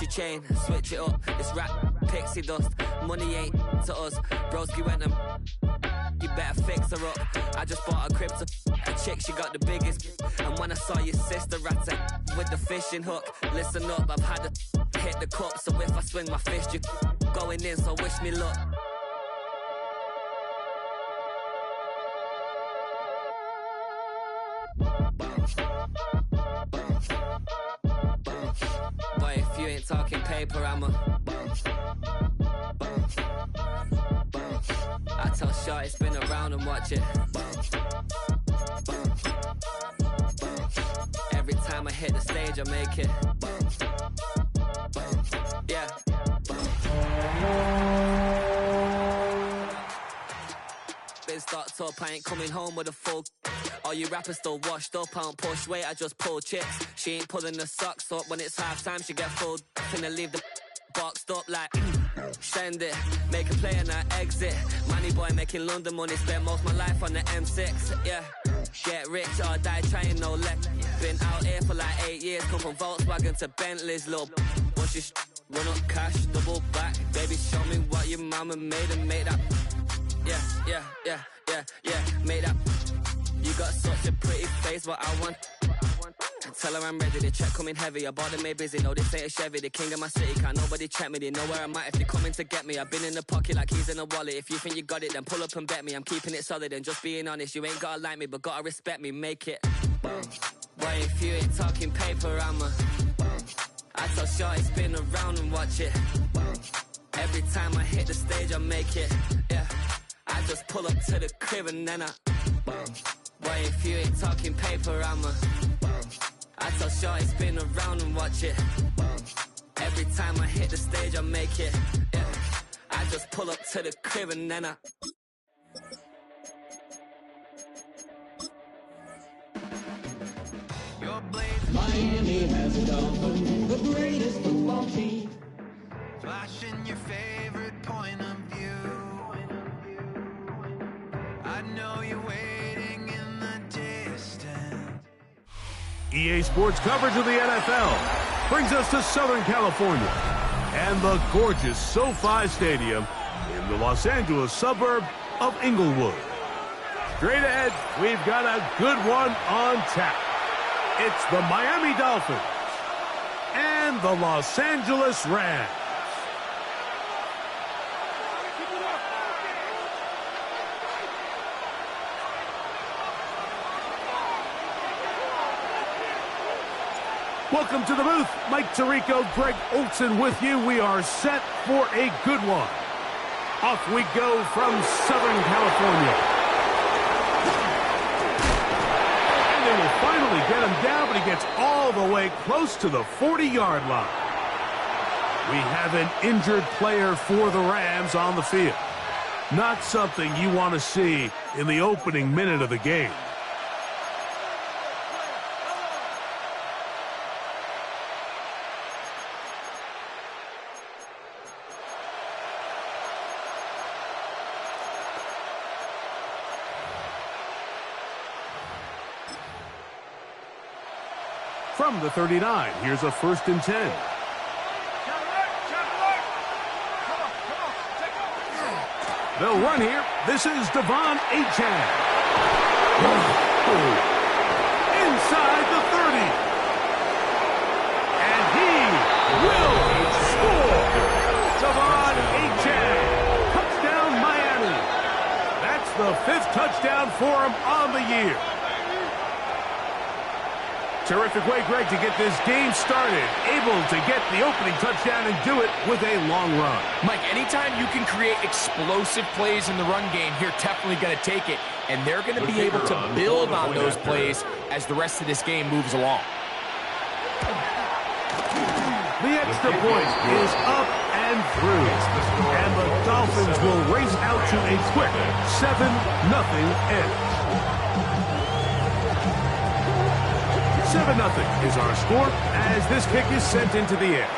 your chain, switch it up. It's rap, pixie dust. Money ain't to us. Broski went and you better fix her up. I just bought a crib to a chick, she got the biggest. And when I saw your sister at it with the fishing hook, listen up, I've had to hit the cup. So if I swing my fist, you going in, so wish me luck. Boy, if you ain't talking paper, I'm a I tell Shorty spin around and watch it. Every time I hit the stage, I make it. Yeah. Been stocked up, I ain't coming home with a full. All you rappers still washed up, I don't push weight, I just pull chips. She ain't pulling the socks up, when it's half time she get full. Finna leave the boxed up like send it, make a play and I exit. Money boy making London money, spent most my life on the M6. Yeah, get rich or die trying, no let. Been out here for like 8 years, come from Volkswagen to Bentleys. Little once you run up cash, double back. Baby, show me what your mama made and make that. Yeah, make that. You got such a pretty face, what I want. Tell her I'm ready, the check coming heavy. I bought them made busy, no this ain't a Chevy. The king of my city, can't nobody check me. They know where I'm at if they coming to get me. I've been in the pocket like keys in a wallet. If you think you got it, then pull up and bet me. I'm keeping it solid and just being honest. You ain't gotta like me, but gotta respect me, make it. Boy, if you ain't talking paper, I'm a I tell Shorty spin around and watch it. Every time I hit the stage, I make it. Yeah, I just pull up to the crib and then I Boy, if you ain't talking paper, I'm a I tell Shorty spin around and watch it. Every time I hit the stage, I make it. Yeah, I just pull up to the crib and then I Miami has a Dolphin, the greatest football team. Flashing your favorite point of view. I know you're waiting in the distance. EA Sports coverage of the NFL brings us to Southern California and the gorgeous SoFi Stadium in the Los Angeles suburb of Inglewood. Straight ahead, we've got a good one on tap. It's the Miami Dolphins and the Los Angeles Rams. Welcome to the booth. Mike Tirico, Greg Olson with you. We are set for a good one. Off we go from Southern California. And they will finally get him down, but he gets all the way close to the 40-yard line. We have an injured player for the Rams on the field. Not something you want to see in the opening minute of the game. From the 39, here's a 1st and 10. They'll run here. This is Devon Achane. Inside the 30. And he will score. Devon Achane. Touchdown, Miami. That's the 5th touchdown for him on the year. Terrific way, Greg, to get this game started. Able to get the opening touchdown and do it with a long run. Mike, anytime you can create explosive plays in the run game, you're definitely going to take it. And they're going to be able to build on those plays as the rest of this game moves along. The extra point is up and through. And the Dolphins will race out to a quick 7-0 edge. 7-0 is our score as this kick is sent into the air.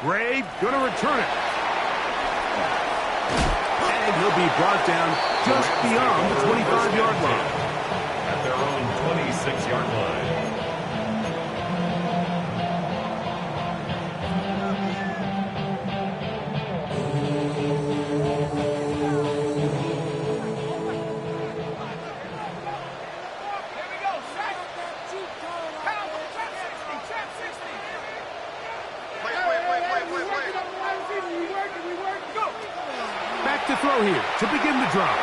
Ray going to return it. And he'll be brought down just beyond the 25-yard line. At their own 26-yard line. throw here to begin the drive.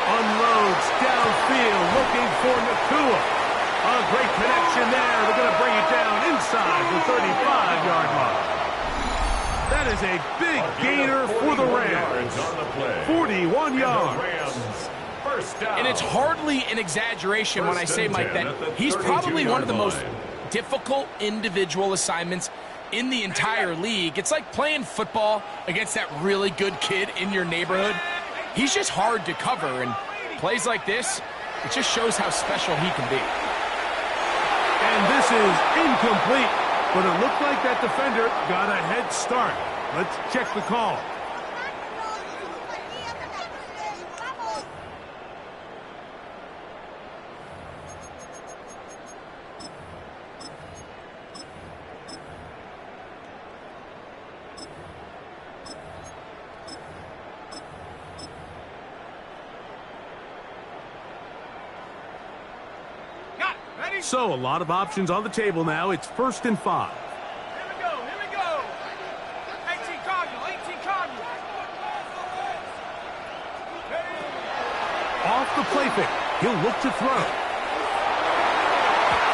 Unloads downfield, looking for Nakua. A great connection there. They're going to bring it down inside the 35-yard line. That is a big gainer for the Rams. 41 yards. And it's hardly an exaggeration when I say, Mike, that he's probably one of the most difficult individual assignments in the entire league. It's like playing football against that really good kid in your neighborhood. He's just hard to cover, and plays like this, it just shows how special he can be. And this is incomplete, but it looked like that defender got a head start. Let's check the call. So, a lot of options on the table now. It's 1st and 5. Here we go. 18 Cardinal. Off the play fake. He'll look to throw.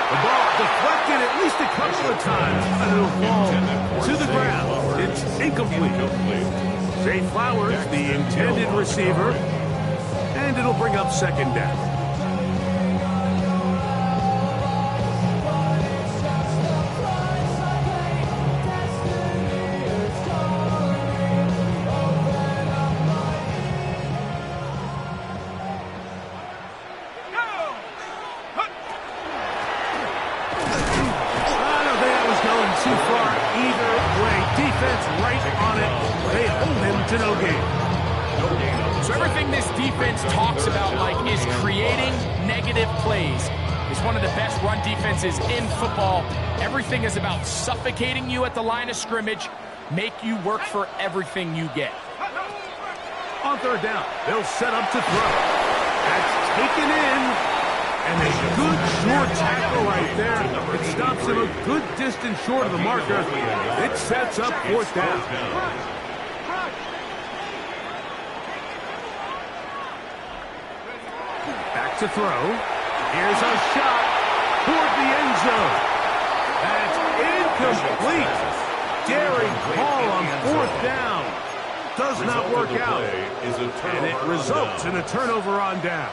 The ball deflected at least a couple of times, and it'll fall to the ground. It's incomplete. Zay Flowers, the intended receiver, and it'll bring up 2nd down. So everything this defense talks about, Mike, is creating negative plays. It's one of the best run defenses in football. Everything is about suffocating you at the line of scrimmage, make you work for everything you get. On 3rd down, they'll set up to throw. That's taken in, and a good short tackle right there. It stops him a good distance short of the marker. It sets up 4th down. To throw. Here's a shot toward the end zone. That's incomplete. Daring call on 4th down. Does not work out. And it results in a turnover on down.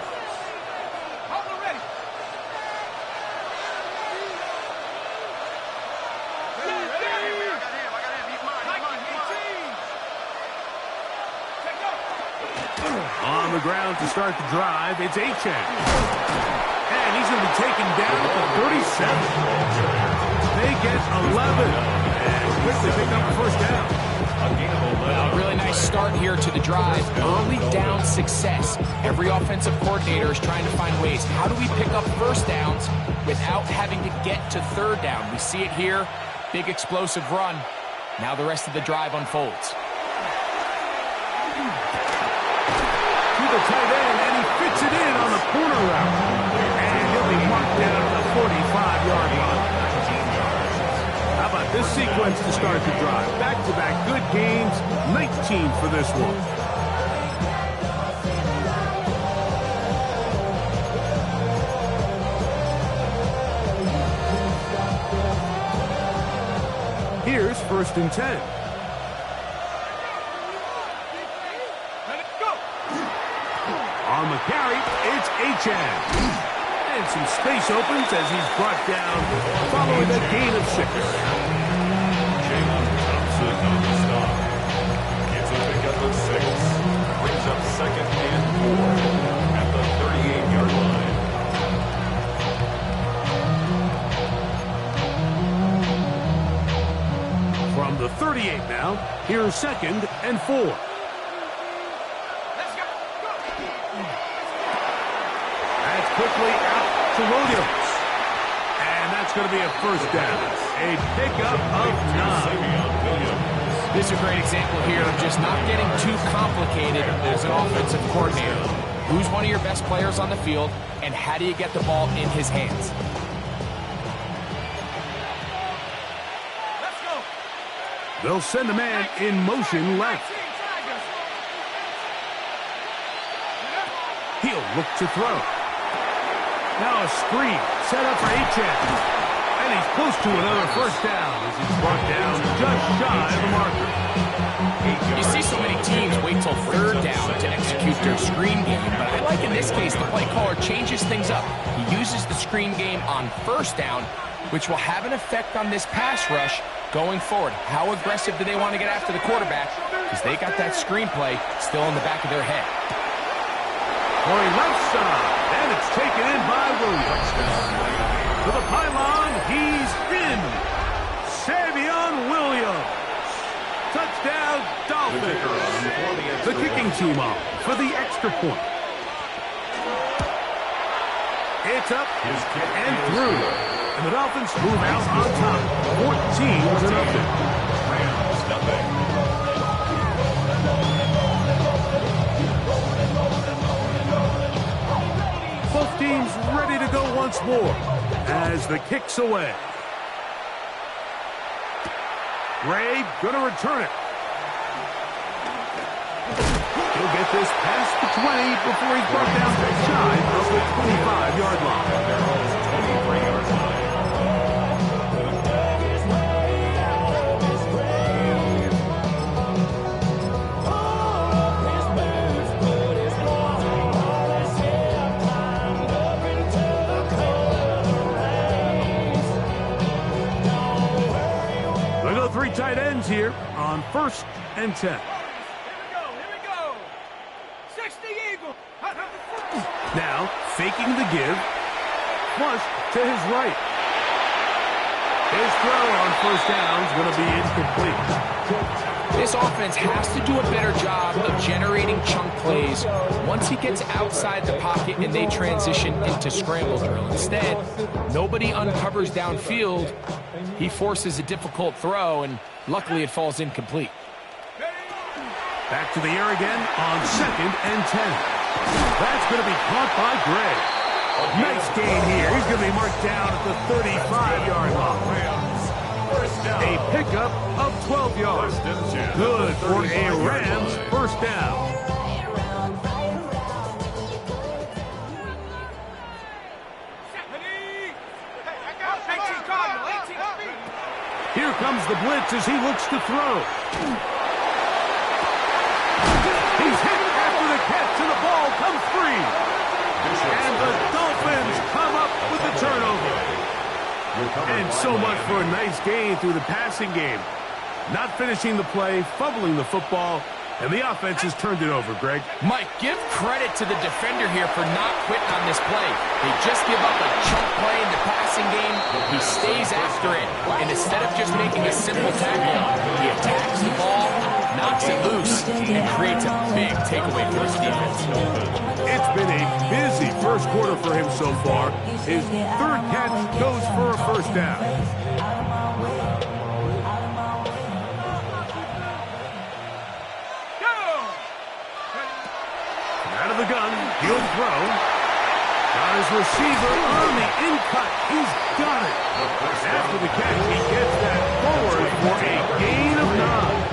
On the ground to start the drive, it's Xx1. And he's going to be taken down at the 37. They get 11 and quickly pick up the 1st down. Well, really nice start here to the drive. Early down success. Every offensive coordinator is trying to find ways. How do we pick up 1st downs without having to get to 3rd down? We see it here. Big explosive run. Now the rest of the drive unfolds. The tight end, and he fits it in on the corner route. And he'll be marked down at the 45-yard line. How about this sequence to start the drive? Back-to-back good games, 19 for this one. Here's 1st and 10. On the carry, it's Xx1. And some space opens as he's brought down following a gain of 6. Thompson on the stop. Gets a pickup of 6. Brings up 2nd and 4 at the 38-yard line. From the 38 now, here's 2nd and 4. Quickly out to Williams. And that's going to be a 1st down. A pickup of 9. This is a great example here of just not getting too complicated as an offensive coordinator. Who's one of your best players on the field, and how do you get the ball in his hands? Let's go. They'll send a man in motion left. look to throw. Now a screen set up for Xx1. And he's close to another first down as he's brought down just shy of the marker. You see so many teams wait till third down to execute their screen game, but I like in this case the play caller changes things up. He uses the screen game on first down, which will have an effect on this pass rush going forward. How aggressive do they want to get after the quarterback? Because they got that screenplay still in the back of their head. Going left side, and it's taken in by Williams. To the pylon, he's in. Savion Williams. Touchdown, Dolphins. The kicking team off for the extra point. It's up and through. And the Dolphins move out on top. 14-0. Rams, nothing. Both teams ready to go once more as the kick's away. Ray gonna return it. He'll get this past the 20 before he's brought down just shy of the 25-yard line. 23-yard line. Three tight ends here on 1st and 10. Here we go. 60 Eagle. Now, faking the give. Flush to his right. His throw on first down is going to be incomplete. This offense has to do a better job of generating chunk plays once he gets outside the pocket and they transition into scramble drill. Instead, nobody uncovers downfield. He forces a difficult throw, and luckily it falls incomplete. Back to the air again on 2nd and 10. That's going to be caught by Gray. Nice gain here. He's going to be marked down at the 35-yard line. A pickup of 12 yards. Good for a Rams first down. Here comes the blitz as he looks to throw. He's hit after the catch, and the ball comes free. And the Dolphins come up with the turnover. And so much for a nice gain through the passing game. Not finishing the play, fumbling the football, and the offense has turned it over, Greg. Mike, give credit to the defender here for not quitting on this play. They just give up a chunk play in the passing game. He stays after it, and instead of just making a simple tackle, he attacks the ball, knocks it loose, and creates a big takeaway for his defense. It's been a busy first quarter for him so far. His third catch goes for a first down. Out of the gun, he'll throw. Got his receiver on the in-cut. He's got it. After the catch, he gets that forward for a gain of 9.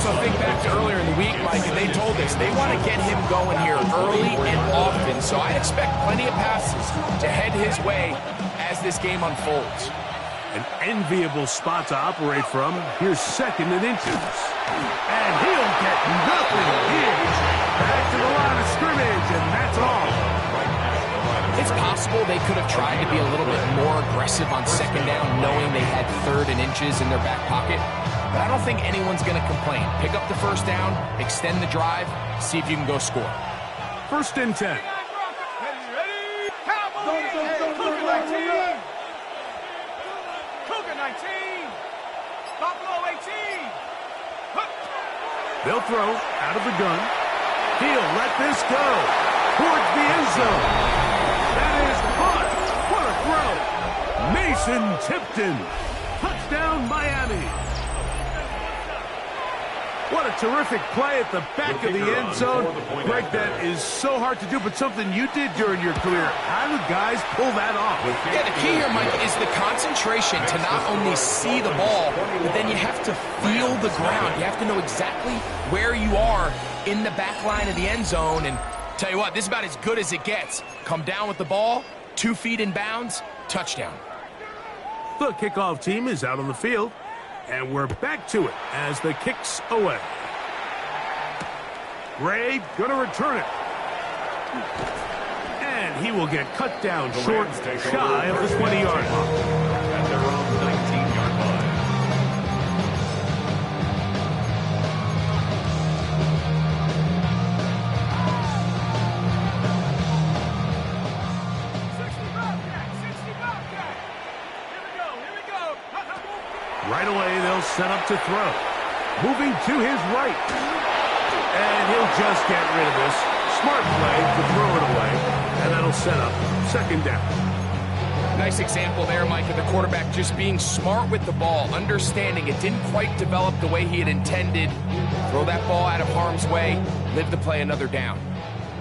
So think back to earlier in the week, Mike, and they told us they want to get him going here early and often. So I expect plenty of passes to head his way as this game unfolds. An enviable spot to operate from. Here's 2nd and inches. And he'll get nothing here. Back to the line of scrimmage, and that's all. It's possible they could have tried to be a little bit more aggressive on 2nd down, knowing they had 3rd and inches in their back pocket. But I don't think anyone's going to complain. Pick up the first down, extend the drive, see if you can go score. 1st and 10. Ready? Cowboys! Cougar 19! Cougar 19! Buffalo 18! They'll throw out of the gun. He'll let this go towards the end zone. That is caught. What a throw. Mason Tipton. Touchdown, Miami. What a terrific play at the back of the end zone. Greg, that is so hard to do, but something you did during your career. How do guys pull that off? Yeah, the key here, Mike, is the concentration to not only see the ball, but then you have to feel the ground. You have to know exactly where you are in the back line of the end zone, and Tell you what, this is about as good as it gets. Come down with the ball, 2 feet in bounds, touchdown. The kickoff team is out on the field, and we're back to it as the kick's away. Gray gonna return it. And he will get cut down short, shy of the 20-yard line. At their own 19-yard line. Right away, they'll set up to throw. Moving to his right. And he'll just get rid of this. Smart play to throw it away. And that'll set up 2nd down. Nice example there, Mike, of the quarterback just being smart with the ball, understanding it didn't quite develop the way he had intended. Throw that ball out of harm's way, live to play another down.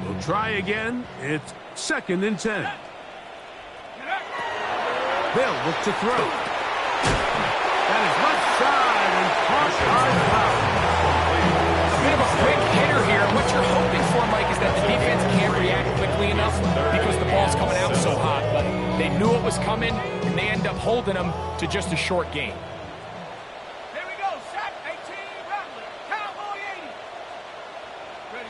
We'll try again. It's 2nd and 10. They'll look to throw. That is left side and caught by foul. A bit of a quick hitter here. What you're hoping for, Mike, is that the defense can't react quickly enough because the ball's coming out so hot. But they knew it was coming, and they end up holding them to just a short gain. Here we go, sack 18, Rattler, Cowboy 80. Ready.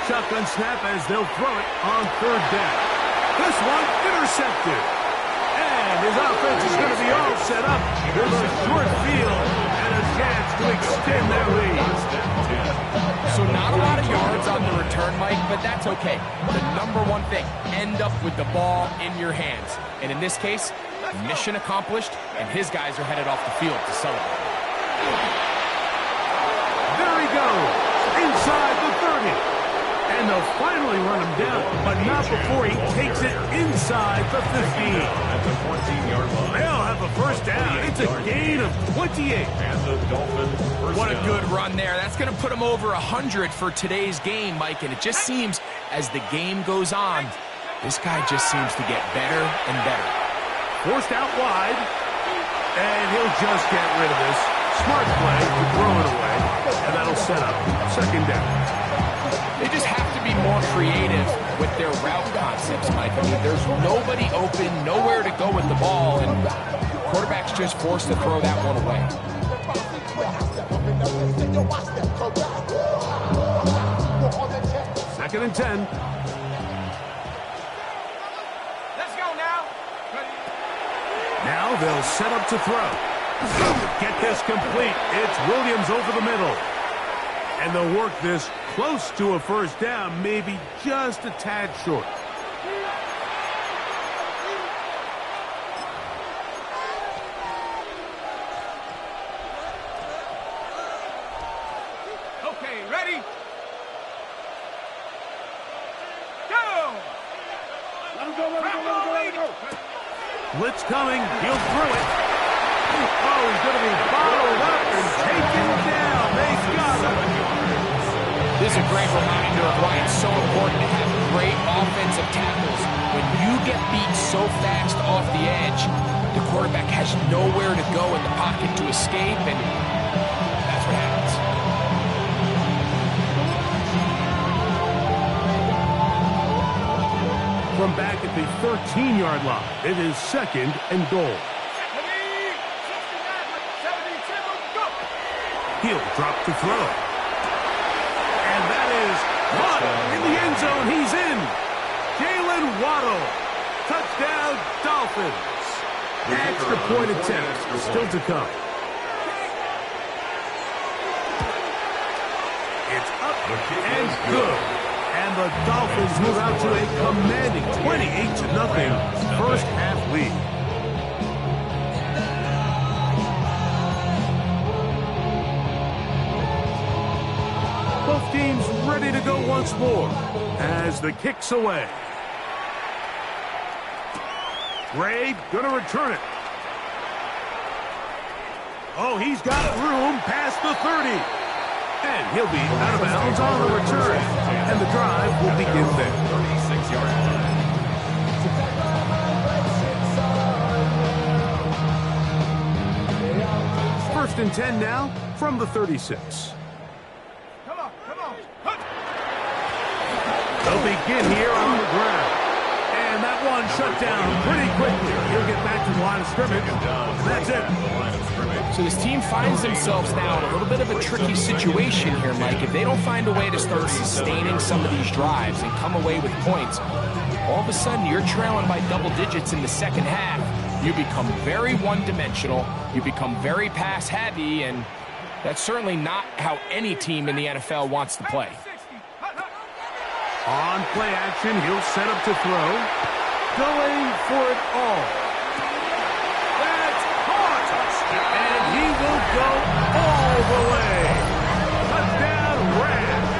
Shotgun snap as they'll throw it on 3rd down. This one intercepted. And his offense is going to be all set up with a short field and a chance to extend their lead. So not a lot of yards on the return, Mike, but that's okay. The number one thing, end up with the ball in your hands. And in this case, mission accomplished, and his guys are headed off the field to celebrate. There he goes, inside the 30. And they'll finally run him down, but not before he takes it inside the 15. At the 14-yard line. They'll have a 1st down. It's a gain of 28. And the Dolphins first What a down. good run there. That's going to put him over 100 for today's game, Mike. And it just seems as the game goes on, this guy just seems to get better and better. Forced out wide, and he'll just get rid of this. Smart play to throw it away, and that'll set up 2nd down. They just have to be more creative with their route concepts, Mike. I mean, there's nobody open, nowhere to go with the ball, and quarterback's just forced to throw that one away. 2nd and 10. Let's go now. Ready. Now they'll set up to throw. Get this complete. It's Williams over the middle. And they'll work this close to a 1st down, maybe just a tad short. Okay, ready? Go! Let him go. Blitz coming. He'll throw it. Oh, he's going to be followed up and taken down. They got him. This is a great reminder of why it's so important to have great offensive tackles. When you get beat so fast off the edge, the quarterback has nowhere to go in the pocket to escape, and that's what happens. From back at the 13-yard line, it is 2nd and goal. 72, go! He'll drop to throw. And that is Waddle in the end zone. He's in. Jalen Waddle. Touchdown, Dolphins. Extra point attempt still to come. It's up and good. And the Dolphins move out to a commanding 28-0 first half lead. Both teams ready to go once more as the kick's away. Gray gonna return it. Oh, he's got room past the 30. And he'll be out of bounds on the return. And the drive will begin there. 36-yard line. 1st and 10 now from the 36. Come on. They'll begin here on the ground. And that one shut down pretty quickly. He'll get back to the line of scrimmage. And that's it. So this team finds themselves now in a little bit of a tricky situation here, Mike. If they don't find a way to start sustaining some of these drives and come away with points, all of a sudden you're trailing by double digits in the second half. You become very one-dimensional. You become very pass-heavy, and that's certainly not how any team in the NFL wants to play. On play action, he'll set up to throw. Going for it all. That's caught! And he will go all the way. Touchdown, Rams.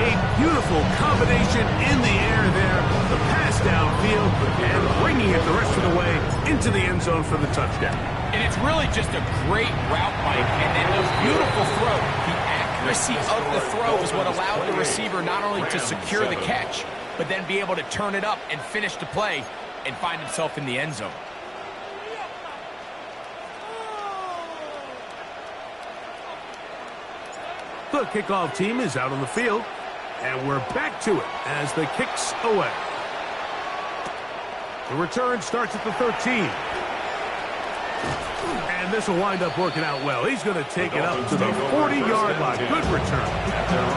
A beautiful combination in the air there. The pass downfield and bringing it the rest of the way into the end zone for the touchdown. And it's really just a great route, Mike, and then a beautiful throw. The accuracy of the throw is what allowed the receiver not only to secure the catch, but then be able to turn it up and finish the play and find himself in the end zone. The kickoff team is out on the field, and we're back to it as the kick's away. The return starts at the 13. And this will wind up working out well. He's going to take it up to the 40-yard line. Good return. At their own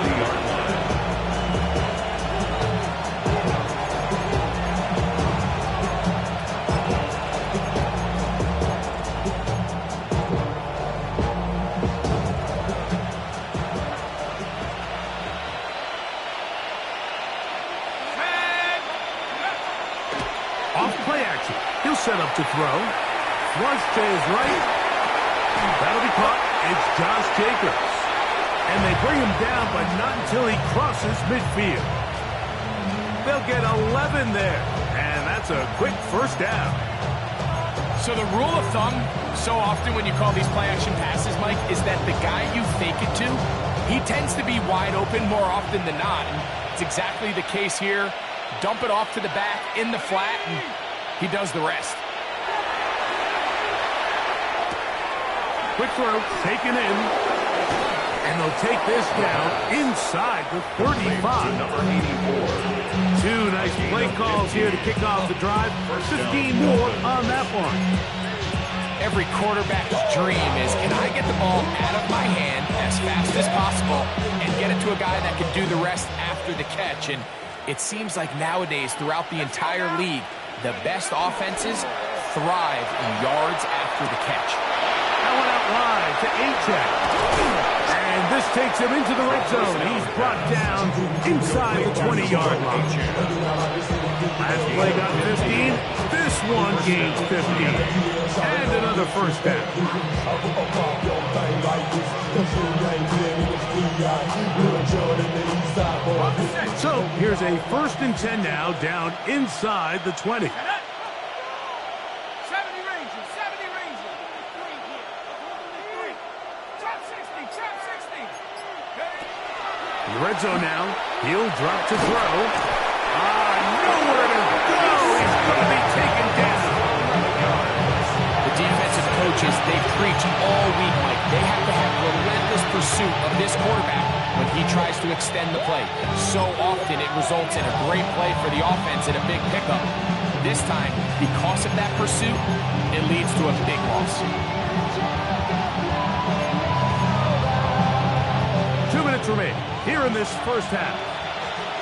40-yard line. Off play action. He'll set up to throw. Flush to his right. That'll be caught. It's Josh Jacobs. And they bring him down, but not until he crosses midfield. They'll get 11 there. And that's a quick first down. So the rule of thumb, so often when you call these play-action passes, Mike, is that the guy you fake it to, he tends to be wide open more often than not. And it's exactly the case here. Dump it off to the back in the flat, and he does the rest. Quick throw, taken in. And they'll take this down inside the 35. Number 84. Two nice play calls here to kick off the drive. 15 more on that one. Every quarterback's dream is, can I get the ball out of my hand as fast as possible and get it to a guy that can do the rest after the catch? And it seems like nowadays, throughout the entire league, the best offenses thrive in yards after the catch. That one out wide to Xx1. And this takes him into the red zone. He's brought down inside the 20-yard line. Last play got 15. This one gains 15. And another first down. So here's a 1st and 10 now, down inside the 20. 70 Rangers, 70 Rangers. Top 60, top 60. In the red zone now, he'll drop to throw. Nowhere to go. He's going to be taken down. The defensive coaches, they preach all week, Mike. They have to have relentless pursuit of this quarterback when he tries to extend the play. So often it results in a great play for the offense and a big pickup. This time, because of that pursuit, it leads to a big loss. 2 minutes remain here in this first half.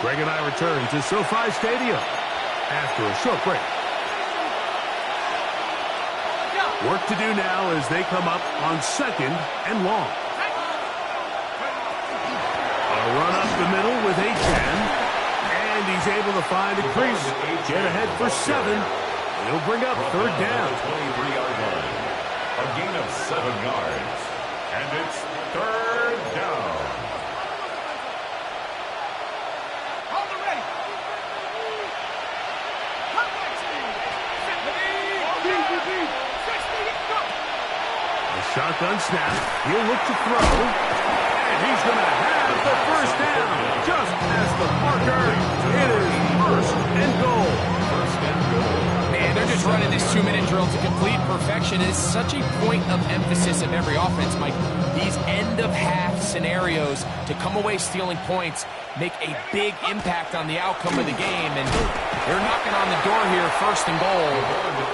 Greg and I return to SoFi Stadium after a short break. Work to do now as they come up on 2nd and long. A run up the middle with Xx1, and he's able to find a crease, get ahead for 7. He'll bring up 3rd down. 23-yard line. A gain of 7 yards. And it's 3rd down. Hold it ready. Come back to me. 60, go. A shotgun snap. He'll look to throw. And he's going to have the first down. Just past the marker. It is 1st and goal. 1st and goal. Man, they're just He's running this 2-minute drill to complete perfection. It is such a point of emphasis of every offense, Mike. These end-of-half scenarios to come away stealing points make a big impact on the outcome of the game, and they're knocking on the door here, first and goal.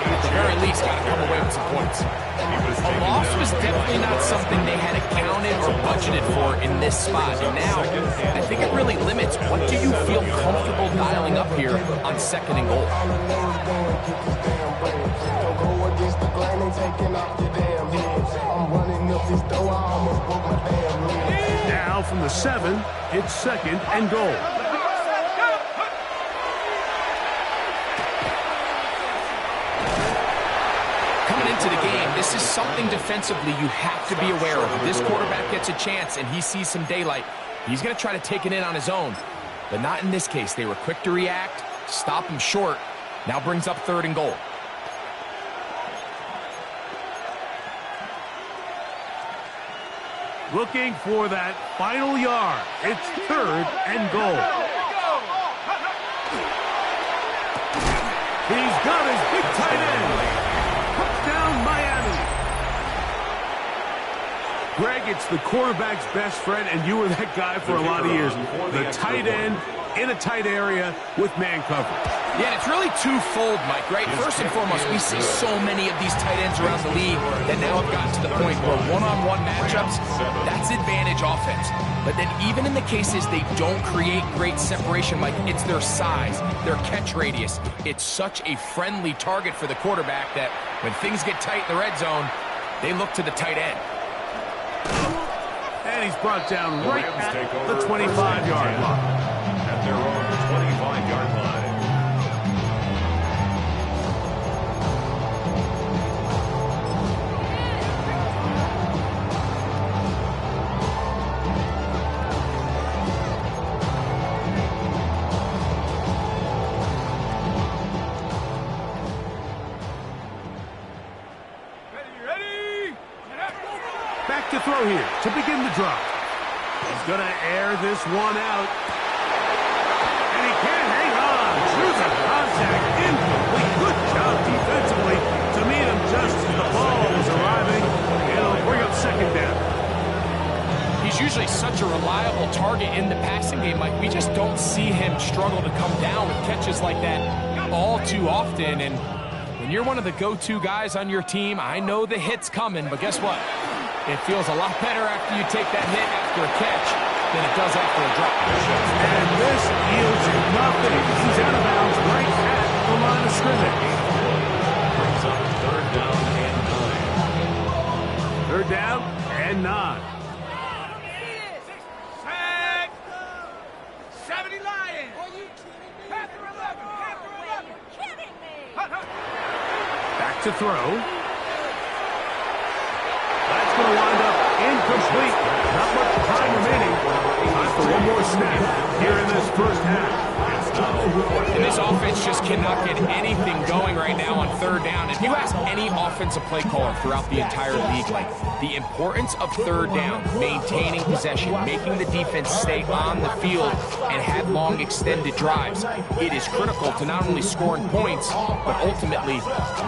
At the very least, got to come away with some points. A loss was definitely not something they had accounted or budgeted for in this spot, and now I think it really limits what do you feel comfortable dialing up here on second and goal. Now from the 7, it's second and goal. Coming into the game, this is something defensively you have to be aware of. If this quarterback gets a chance and he sees some daylight, he's going to try to take it in on his own. But not in this case. They were quick to react, stop him short. Now brings up third and goal. Looking for that final yard. It's third and goal. He's got his big tight end. Touchdown, Miami. Greg, it's the quarterback's best friend, and you were that guy for a lot of years. The tight end in a tight area with man coverage. Yeah, it's really twofold, Mike, right? First and foremost, we see so many of these tight ends around the league that now have gotten to the point where one-on-one matchups, that's advantage offense. But then even in the cases they don't create great separation, Mike, it's their size, their catch radius. It's such a friendly target for the quarterback that when things get tight in the red zone, they look to the tight end. And he's brought down right at the 25-yard line. At their own 25-yard line. Back to throw here to begin the drive. He's going to air this one out. And he can't hang on. Choosing contact incomplete. Good job defensively to meet him just as the ball was arriving. It'll bring up second down. He's usually such a reliable target in the passing game, Mike. We just don't see him struggle to come down with catches like that all too often. And when you're one of the go-to guys on your team, I know the hit's coming, but guess what? It feels a lot better after you take that hit after a catch than it does after a drop. And this yields nothing. He's out of bounds right at the line of scrimmage. Brings up third down and 9. Third down and 9. Sack. 70 Lions. Are you kidding me? After 11. After 11. Kidding me? Back to throw. That's going to wind up incomplete. Not much time remaining. Time for one more snap here in this first half. And this offense just cannot get anything going right now on third down. If you ask any offensive play caller throughout the entire league, like the importance of third down, maintaining possession, making the defense stay on the field, and have long extended drives, it is critical to not only scoring points, but ultimately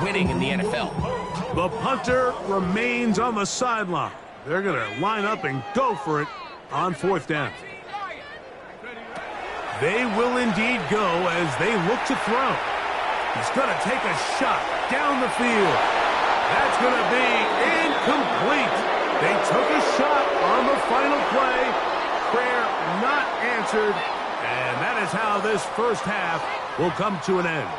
winning in the NFL. The punter remains on the sideline. They're going to line up and go for it on fourth down. They will indeed go as they look to throw. He's going to take a shot down the field. That's going to be incomplete. They took a shot on the final play. Prayer not answered. And that is how this first half will come to an end.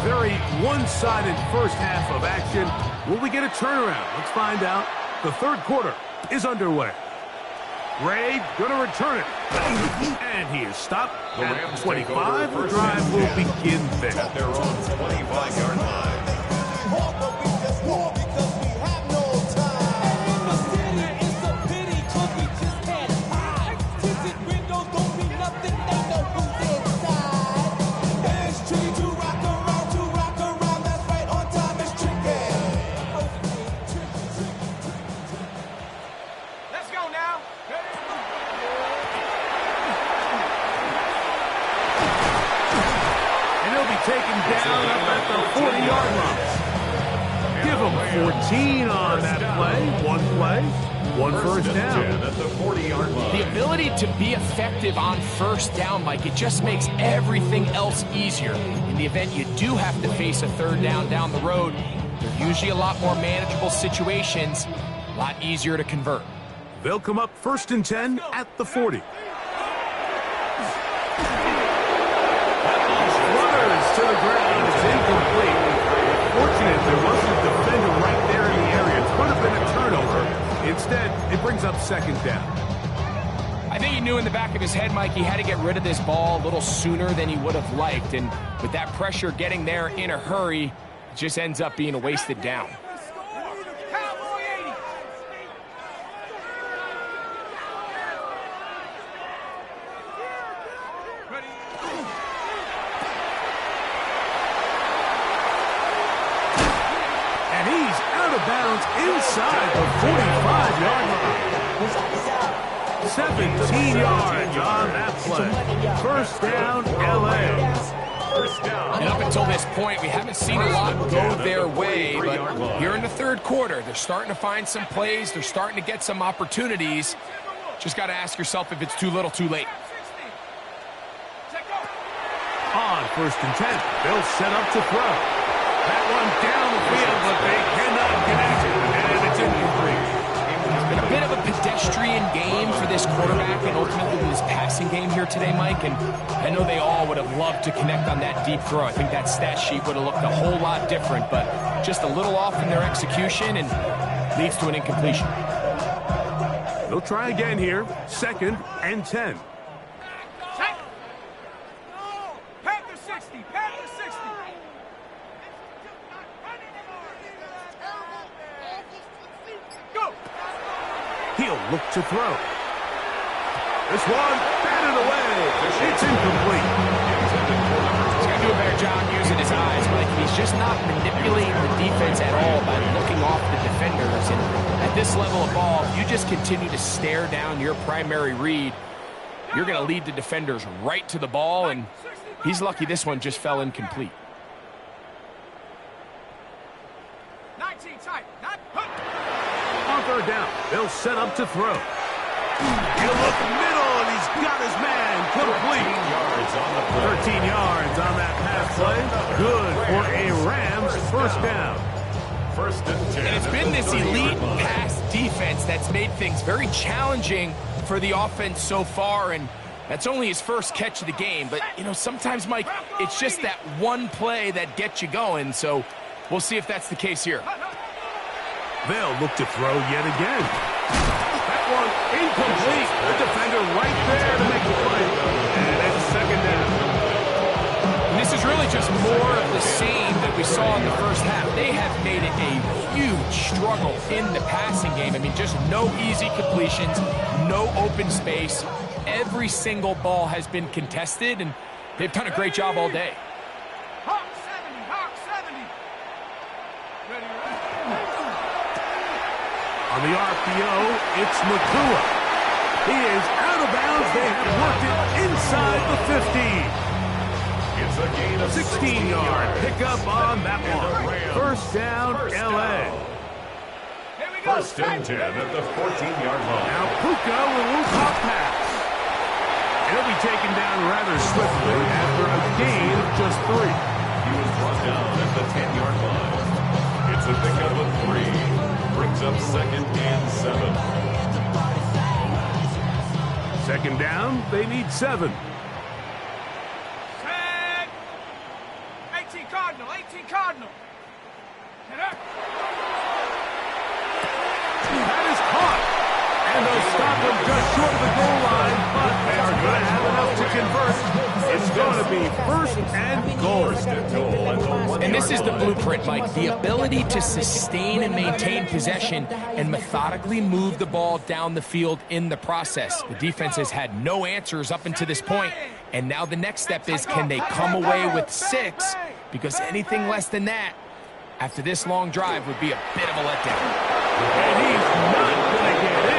Very one-sided first half of action. Will we get a turnaround? Let's find out. The third quarter is underway. Ray going to return it. And he is stopped at 25. The drive will begin there. At their own 25-yard line. Let's go. on now. And he'll be taken down up at the 40-yard line. Give him 14 on that play. One first down. At the 40-yard line. The ability to be effective on first down, Mike, it just makes everything else easier. In the event you do have to face a third down the road, they're usually a lot more manageable situations, a lot easier to convert. They'll come up 1st and 10 at the 40. Runners to the ground. It's incomplete. Fortunate there wasn't a defender right there in the area. It could have been a turnover. Instead, it brings up 2nd down. I think he knew in the back of his head, Mike, he had to get rid of this ball a little sooner than he would have liked. And with that pressure getting there in a hurry, it just ends up being a wasted down. Cowboy 80. Ready. And he's out of bounds inside the 45-yard line. 17 yards on that play. 1st down, L.A. And up until this point, we haven't seen a lot go their way, but here in the 3rd quarter, they're starting to find some plays, they're starting to get some opportunities. Just got to ask yourself if it's too little, too late. On 1st and 10, they'll set up to throw. That one down the field, but they cannot connect, and it's incomplete. It's been a bit of a pedestrian game for this quarterback and ultimately this passing game here today, Mike, and I know they all would have loved to connect on that deep throw. I think that stat sheet would have looked a whole lot different, but just a little off in their execution and leads to an incompletion. They'll try again here, 2nd and 10. Panther 60. Panther 60. Go. He'll look to throw. This one, batted away. It's incomplete. He's got to do a better job using his eyes, Mike. He's just not manipulating the defense at all by looking off the defenders. And at this level of ball, if you just continue to stare down your primary read, you're going to lead the defenders right to the ball, and he's lucky this one just fell incomplete. 19 tight. On 3rd down, they'll set up to throw. He'll look middle, and he's got his man complete. 13 yards on that pass play. Good for a Rams 1st down. 1st and 10. And it's been this elite pass defense that's made things very challenging for the offense so far, and that's only his first catch of the game. But, you know, sometimes, Mike, it's just that one play that gets you going, so we'll see if that's the case here. They'll look to throw yet again. That one incomplete. The defender right there to make the play. And it's 2nd down. And this is really just more of the same that we saw in the first half. They have made it a huge struggle in the passing game. I mean, just no easy completions, no open space. Every single ball has been contested, and they've done a great job all day. Hawk 70. Hawk 70. Ready. On the RPO, it's Nakua. He is out of bounds. They have worked it inside the 15. It's a gain of 16-yard pickup on that one. 1st down, L.A. Here we go. 1st and 10 at the 14-yard line. Now Puka will loop hop pass. He'll be taken down rather swiftly after a gain of just 3. He was brought down at the 10-yard line. It's a pickup of 3. Brings up 2nd and 7. 2nd down, they need 7. Set. 18 Cardinal. 18 Cardinal. Get up. That is caught. And they'll stop him just short of the goal line, but they are going to have enough to convert. It's going to be 1st and goal. And this is the blueprint, Mike. The ability to sustain and maintain possession and methodically move the ball down the field in the process. The defense has had no answers up until this point, and now the next step is, can they come away with 6? Because anything less than that, after this long drive, would be a bit of a letdown. And he's not going to get in.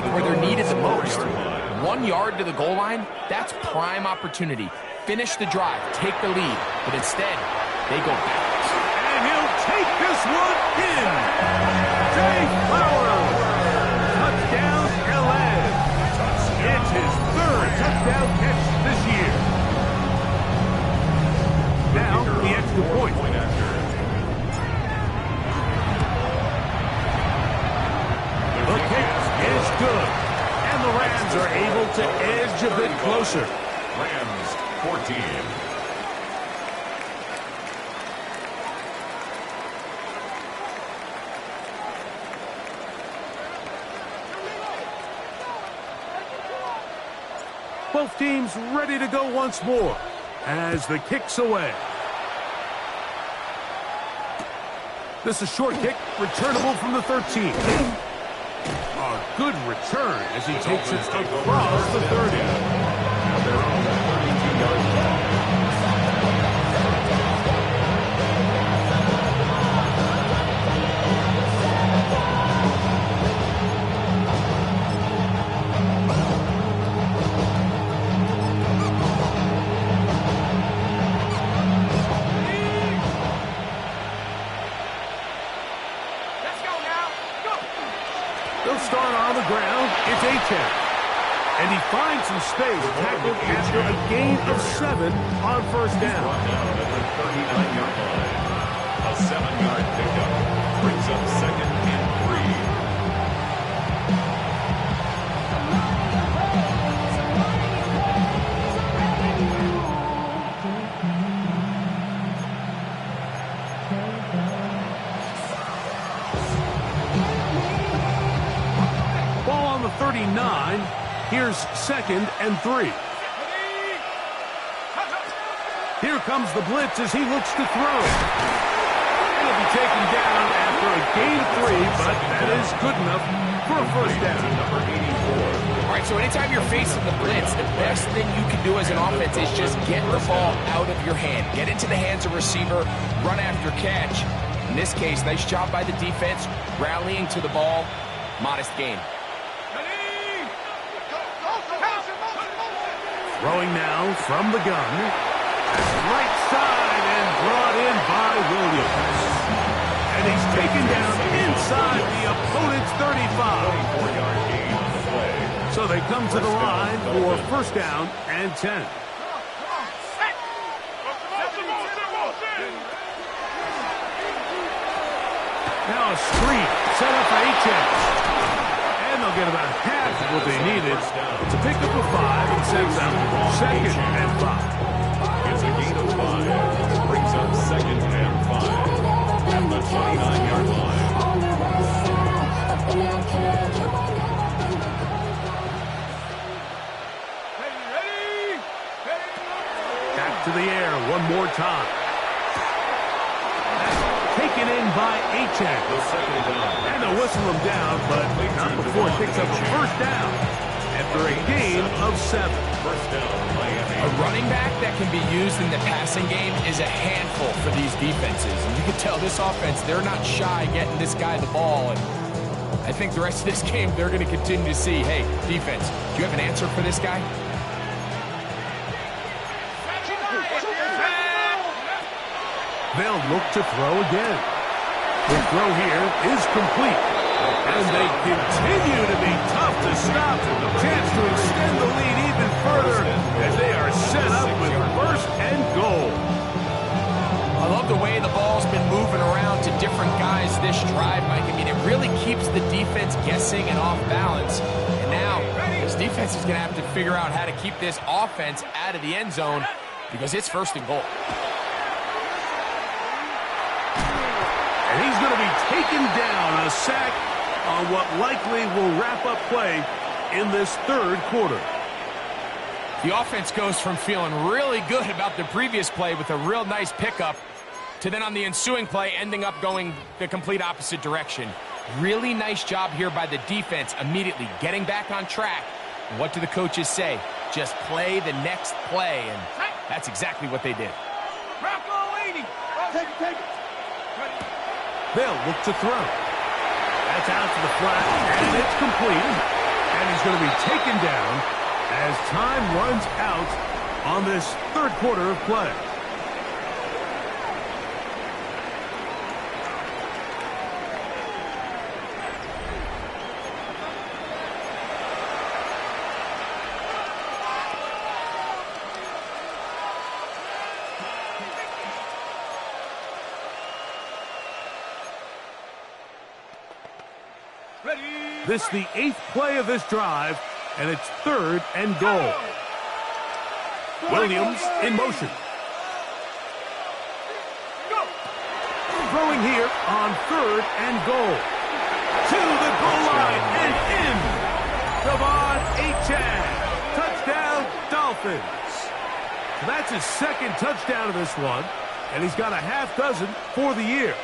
like where they're needed the most. 1 yard to the goal line, that's prime opportunity. Finish the drive, take the lead, but instead, they go backwards. And he'll take this one in. Jay Flowers. Touchdown, LA. It's his third touchdown catch this year. Now, the extra point. The kick is good. And the Rams are able to edge a bit closer. Rams 14. Both teams ready to go once more as the kick's away. This is a short kick, returnable from the 13. A good return as he takes it across the 30. Their own 32-yard line. Start on the ground, it's Xx. And he finds some space, tackled after a gain of 7 on first down. Brought down at the 39-yard line. A 7-yard pickup brings up 2nd and 3. Ball on the 39. Here's 2nd and 3. Here comes the blitz as he looks to throw. He'll be taken down after a gain of 3, but that is good enough for a first down. Number 84. All right, so anytime you're facing the blitz, the best thing you can do as an offense is just get the ball out of your hand. Get into the hands of receiver, run after catch. In this case, nice job by the defense, rallying to the ball, modest gain. Throwing now from the gun. Right side and brought in by Williams. And he's taken down inside the opponent's 35. 4-yard gain on the play. So they come to the line for first down and 10. Now a screen set up for Xx. And they'll get about half of what they needed to pick up a 5 and send them 2nd and 5. It's a gain of 5. Brings up 2nd and 5. At the 29-yard line. Back to the air one more time. Taken in by Xx. And they'll whistle him down, but not before it picks up a first down after a gain of 7. First down, Miami. A running back that can be used in the passing game is a handful for these defenses. And you can tell this offense, they're not shy getting this guy the ball. And I think the rest of this game, they're going to continue to see, hey, defense, do you have an answer for this guy? They'll look to throw again. The throw here is complete. And they continue to be tough to stop. Chance to extend the lead even further as they are set up with 1st and goal. I love the way the ball's been moving around to different guys this drive, Mike. I mean, it really keeps the defense guessing and off balance. And now, this defense is going to have to figure out how to keep this offense out of the end zone because it's 1st and goal. And he's going to be taken down, a sack on what likely will wrap up play in this 3rd quarter. The offense goes from feeling really good about the previous play with a real nice pickup to then on the ensuing play ending up going the complete opposite direction. Really nice job here by the defense immediately getting back on track. What do the coaches say? Just play the next play, and that's exactly what they did. Take it. They'll look to throw. That's out to the flat, and it's complete. And he's going to be taken down as time runs out on this third quarter of play. This is the 8th play of this drive, and it's 3rd and goal. Williams in motion. Throwing here on 3rd and goal. To the goal line and in. Devon Achane. Touchdown, Dolphins. So that's his 2nd touchdown of this one, and he's got a half dozen for the year.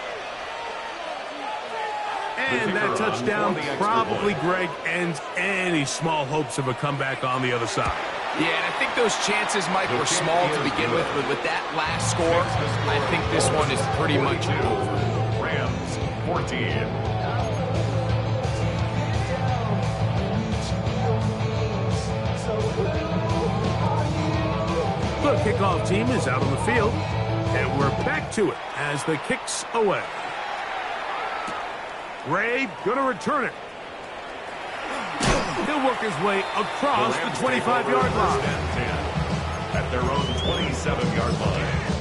And that touchdown probably, Greg, ends any small hopes of a comeback on the other side. Yeah, and I think those chances, Mike, were small to begin with, but with that last score, I think this one is pretty much over. Rams, 14. The kickoff team is out on the field, and we're back to it as the kick's away. Ray going to return it. He'll work his way across the 25-yard line. At their own 27-yard line.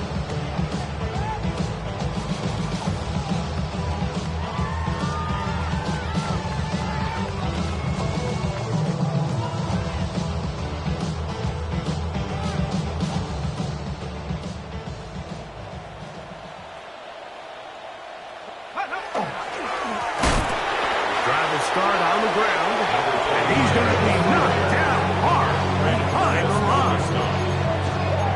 Start on the ground, and he's going to be knocked down hard behind the line.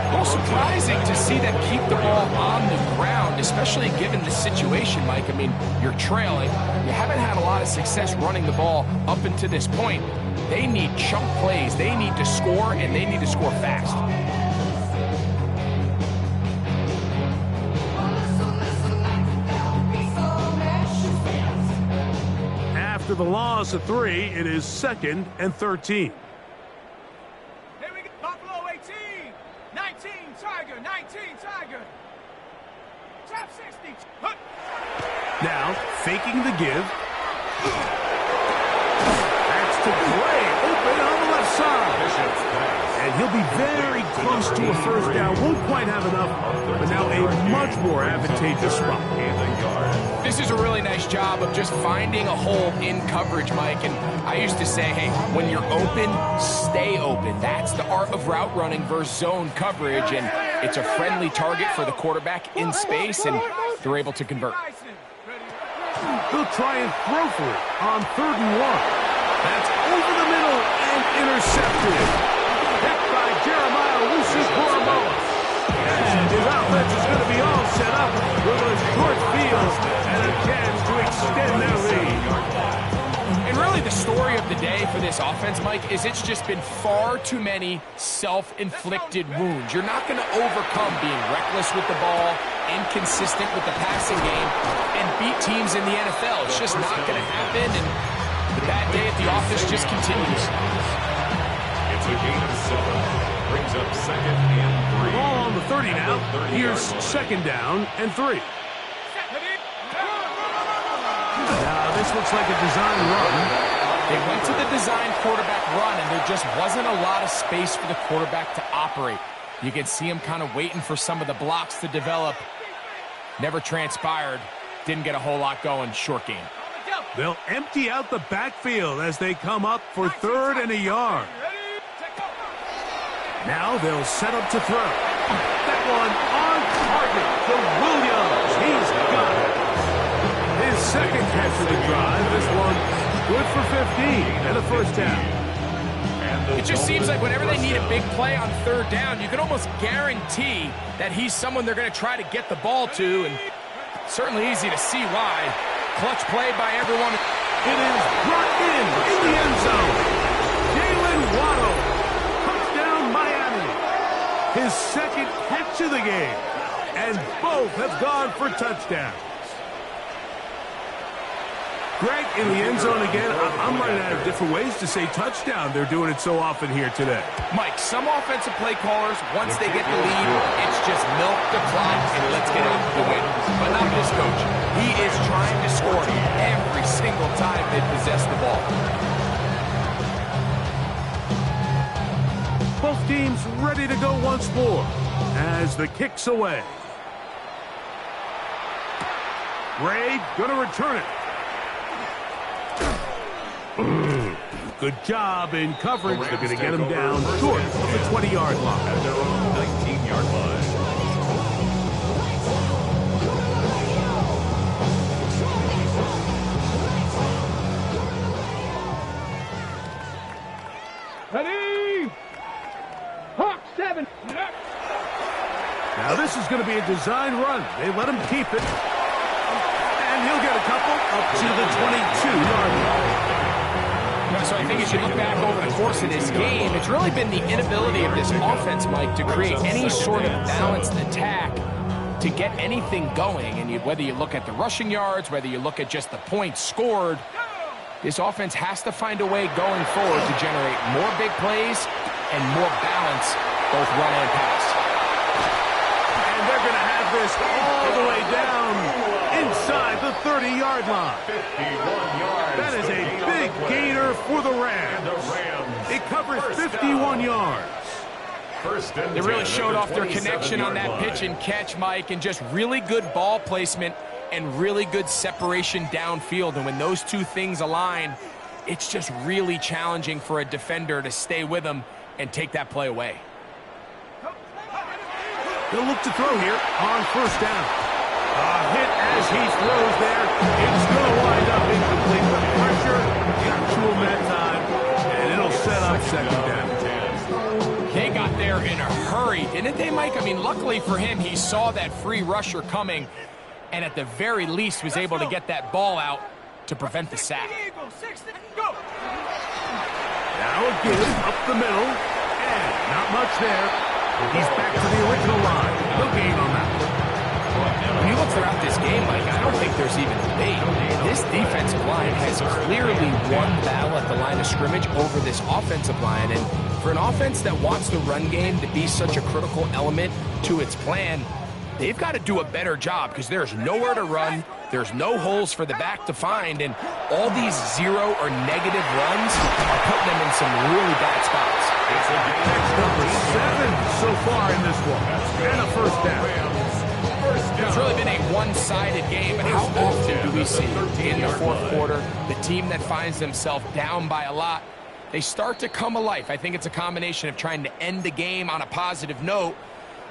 A little surprising to see them keep the ball on the ground, especially given the situation, Mike. I mean, you're trailing. You haven't had a lot of success running the ball up until this point. They need chunk plays. They need to score, and they need to score fast. After the loss of 3, it is 2nd and 13. Here we go. Buffalo 18. 19 Tiger. 19 Tiger. Top 60. Now, faking the give. That's to Gray. Open on the left side. And he'll be very close to a first down. Won't quite have enough, but now a much more advantageous spot. This is a really nice job of just finding a hole in coverage, Mike. And I used to say, hey, when you're open, stay open. That's the art of route running versus zone coverage. And it's a friendly target for the quarterback in space, and they're able to convert. They'll try and throw for it on 3rd and 1. That's over the middle and intercepted. Picked by Jeremiah Owusu-Koramoah. And his offense is going to be all set up with a short field and a chance to extend their lead. And really the story of the day for this offense, Mike, is it's just been far too many self-inflicted wounds. You're not going to overcome being reckless with the ball, inconsistent with the passing game, and beat teams in the NFL. It's just not going to happen, and the bad day at the office just continues. It's a gain of 7. Brings up 2nd and 3. Ball on the 30 now. Here's 2nd down and 3. Now, this looks like a design run. They went to the design quarterback run, and there just wasn't a lot of space for the quarterback to operate. You can see him kind of waiting for some of the blocks to develop. Never transpired. Didn't get a whole lot going. Short game. They'll empty out the backfield as they come up for 3rd and a yard. Now they'll set up to throw. That one on target for Williams. He's got it. His 2nd catch of the drive. This one good for 15 and a first down. It just seems like whenever they need a big play on 3rd down, you can almost guarantee that he's someone they're going to try to get the ball to, and certainly easy to see why. Clutch play by everyone. It is brought in the end zone. Jalen Waddle. Touchdown, Miami. His 2nd catch of the game. And both have gone for touchdowns. Greg, in the end zone again. I'm running out of different ways to say touchdown. They're doing it so often here today. Mike, some offensive play callers, once they get the lead, it's just milk the clock and let's get out the win. But not this coach. He is trying to score every single time they possess the ball. Both teams ready to go once more as the kick's away. Ray gonna return it. Good job in coverage. They're going to get him down short of the 20-yard line. At their own 19-yard line. Ready? Hawk 7. Now this is going to be a design run. They let him keep it. And he'll get a couple up to the 22-yard line. So I think as you look back over the course of this game, it's really been the inability of this offense, Mike, to create any sort of balanced attack to get anything going. And whether you look at the rushing yards, whether you look at just the points scored, this offense has to find a way going forward to generate more big plays and more balance, both run and pass. And they're going to have this all the way down inside the 30-yard line. 51 yards. That is a big gainer for the Rams. It covers 51 yards. They really showed off their connection on that pitch and catch, Mike, and just really good ball placement and really good separation downfield. And when those two things align, it's just really challenging for a defender to stay with them and take that play away. They'll look to throw here on first down. A hit as he throws there. It's going to wind up incomplete. The pressure got to him that time, and it'll set up second down. They got there in a hurry, didn't they, Mike? I mean, luckily for him, he saw that free rusher coming, and at the very least was able to get that ball out to prevent the sack. Now again, up the middle, and not much there. He's back to the original line. No gain on that one. When you look throughout this game, Mike, I don't think there's even debate. This defensive line has clearly won battle at the line of scrimmage over this offensive line. And for an offense that wants the run game to be such a critical element to its plan, they've got to do a better job because there's nowhere to run. There's no holes for the back to find. And all these zero or negative runs are putting them in some really bad spots. That's number 7 so far in this one. And a first down. It's really been a one-sided game, but how often do we see in the fourth quarter the team that finds themselves down by a lot, they start to come alive? I think it's a combination of trying to end the game on a positive note,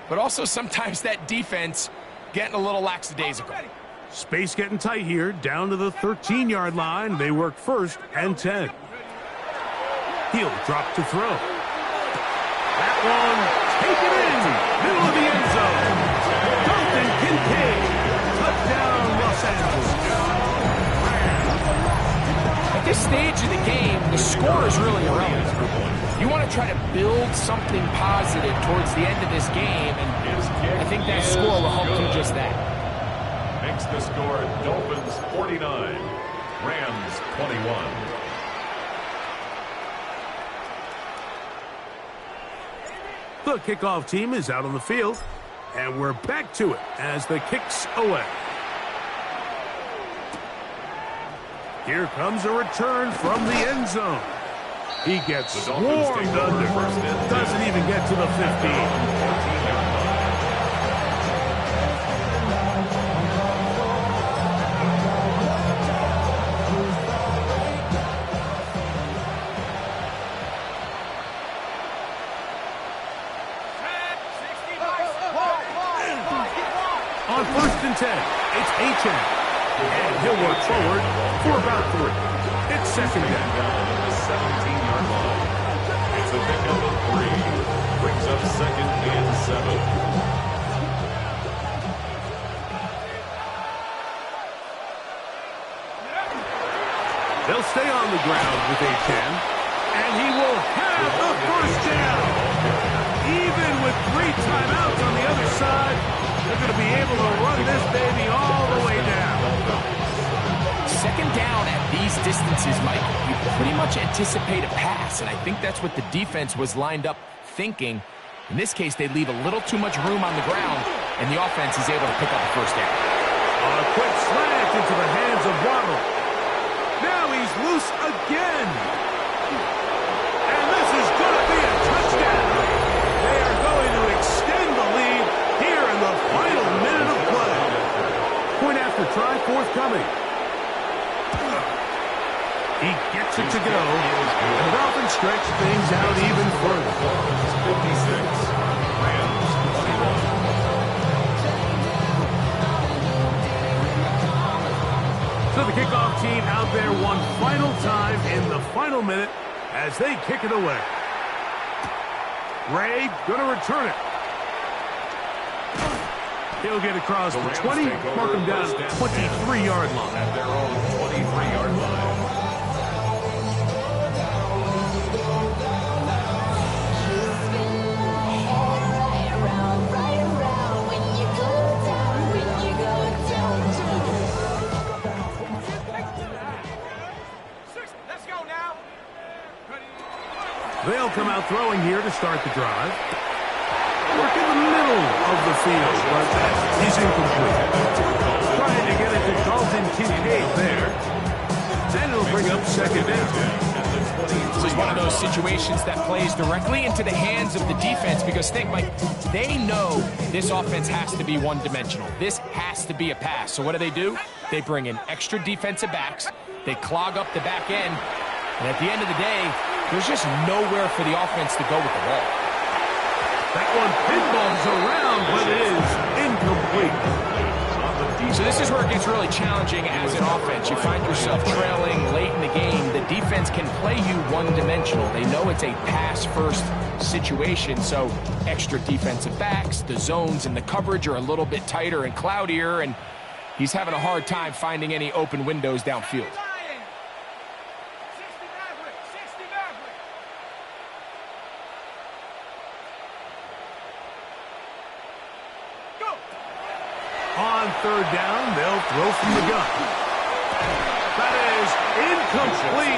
but also sometimes that defense getting a little lackadaisical. Space getting tight here, down to the 13-yard line. They work first and 10. He'll drop to throw. That one, take it in, middle of the end zone. Kincaid, touchdown, Los Angeles. At this stage of the game, the score is really irrelevant. You want to try to build something positive towards the end of this game, and I think that score will help do just that. Makes the score Dolphins 49, Rams 21. The kickoff team is out on the field. And we're back to it as the kick's away. Here comes a return from the end zone. He gets swarmed under. Doesn't even get to the 15. On first and 10, it's Xx1n. And he'll work forward for about 3. It's second down. Down to the 17-yard line. It's a pickup of 3. Brings up second and 7. They'll stay on the ground with Xx1n. And he will have the first down. Even with 3 timeouts on the other side, they're going to be able to run this baby all the way down. Second down at distances, Mike, you pretty much anticipate a pass, and I think that's what the defense was lined up thinking. In this case, they leave a little too much room on the ground, and the offense is able to pick up the first down. A quick slant into the hands of Waddle. Now he's loose again. And this is going to be a touchdown. They are going to extend the lead here in the final minute of play. Point after try forthcoming. He gets it to go. And the Dolphins stretch things out even further. 56. Rams 21. So the kickoff team out there one final time in the final minute as they kick it away. Ray going to return it. He'll get across the 20, mark him down at the 23-yard line. At their own 23-yard line. They'll come out throwing here to start the drive. Work in the middle of the field, but he's incomplete. Trying to get it to Dalton Kincaid there. And it'll bring up second down. This is one of those situations that plays directly into the hands of the defense because think, Mike, they know this offense has to be one-dimensional. This has to be a pass. So what do? They bring in extra defensive backs. They clog up the back end. And at the end of the day, there's just nowhere for the offense to go with the ball. That one pinballs around, but it is incomplete. So this is where it gets really challenging as an offense. You find yourself trailing late in the game. The defense can play you one-dimensional. They know it's a pass-first situation, so extra defensive backs, the zones and the coverage are a little bit tighter and cloudier, and he's having a hard time finding any open windows downfield. On third down, they'll throw from the gun. That is incomplete.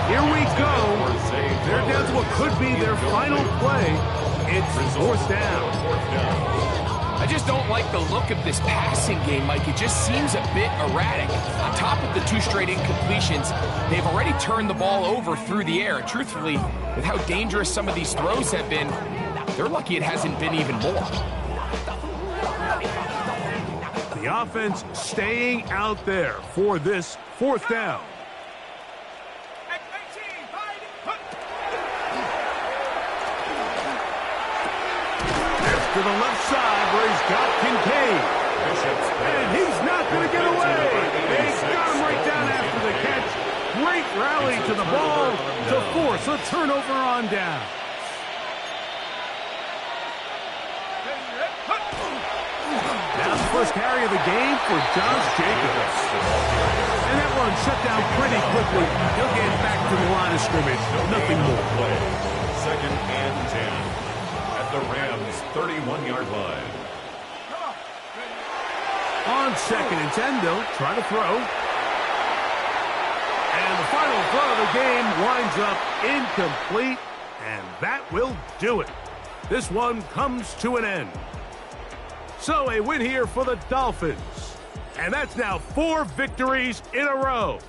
Here we go. They're down to what could be their final play. It's fourth down. I just don't like the look of this passing game, Mike. It just seems a bit erratic. On top of the 2 straight incompletions, they've already turned the ball over through the air. Truthfully, with how dangerous some of these throws have been, they're lucky it hasn't been even more. The offense staying out there for this fourth down. To the left side where he's got Kincaid. And he's not going to get away. They got him right down after the catch. Great rally to the ball to force a turnover on down. Now the first carry of the game for Josh Jacobs. And that one shut down pretty quickly. He'll get back to the line of scrimmage. Nothing more. Second and 10. The Rams' 31-yard line. On second and 10, they'll try to throw. And the final throw of the game winds up incomplete, and that will do it. This one comes to an end. So a win here for the Dolphins. And that's now 4 victories in a row.